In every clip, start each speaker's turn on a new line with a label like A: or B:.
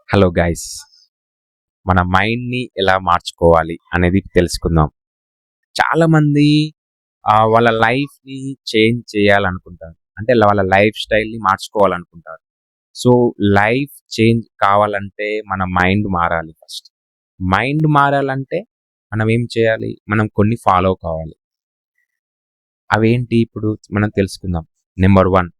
A: Hello guys, మన మైండ్ని ఎలా మార్చుకోవాలి అనేది తెలుసుకుందాం. చాలామంది వాళ్ళ లైఫ్ని చేంజ్ చేయాలనుకుంటారు, అంటే వాళ్ళ లైఫ్ స్టైల్ని మార్చుకోవాలనుకుంటారు. సో లైఫ్ చేంజ్ కావాలంటే మన మైండ్ మారాలి. ఫస్ట్ మైండ్ మారాలంటే మనం ఏం చేయాలి? మనం కొన్ని ఫాలో కావాలి. అవేంటి ఇప్పుడు మనం తెలుసుకుందాం. నెంబర్ 1,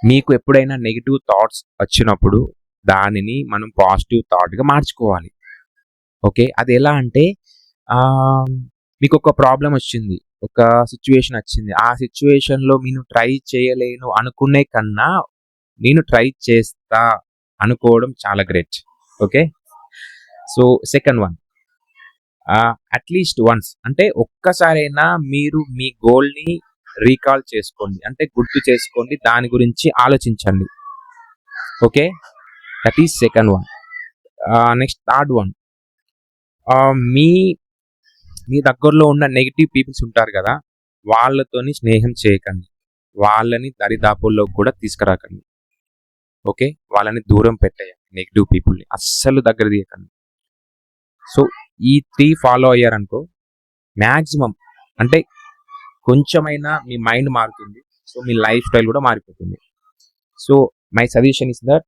A: మీకు ఎప్పుడైనా నెగిటివ్ థాట్స్ వచ్చినప్పుడు దానిని మనం పాజిటివ్ థాట్గా మార్చుకోవాలి. ఓకే, అది ఎలా అంటే మీకు ఒక ప్రాబ్లం వచ్చింది, ఒక సిచ్యువేషన్ వచ్చింది. ఆ సిచ్యువేషన్లో నేను ట్రై చేయలేను అనుకునే కన్నా నేను ట్రై చేస్తా అనుకోవడం చాలా great. Okay, so second one, at least once, అంటే ఒక్కసారైనా మీరు మీ గోల్ని రీకాల్ చేసుకోండి, అంటే గుర్తు చేసుకోండి, దాని గురించి ఆలోచించండి. Okay, that is second one. Next third one, మీ మీ దగ్గరలో ఉన్న నెగిటివ్ పీపుల్స్ ఉంటారు కదా, వాళ్ళతోని స్నేహం చేయకండి, వాళ్ళని దరిదాపుల్లో కూడా తీసుకురాకండి. ఓకే, వాళ్ళని దూరం పెట్టేయండి, నెగిటివ్ పీపుల్ని అస్సలు దగ్గర తీయకండి. సో ఈ 3 ఫాలో అయ్యారనుకో, మ్యాక్సిమం అంటే కొంచెమైనా మీ మైండ్ మారుతుంది, సో మీ లైఫ్ స్టైల్ కూడా మారిపోతుంది. So my suggestion is that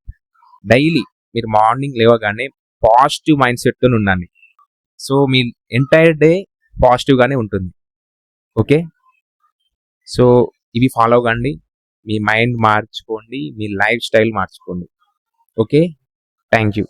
A: daily మీరు మార్నింగ్ లేవగానే పాజిటివ్ మైండ్ సెట్తో ఉండండి. సో మీ ఎంటైర్ డే పాజిటివ్గానే ఉంటుంది. ఓకే, సో ఇవి ఫాలో కండి, మీ మైండ్ మార్చుకోండి, మీ లైఫ్ స్టైల్ మార్చుకోండి. Okay, thank you.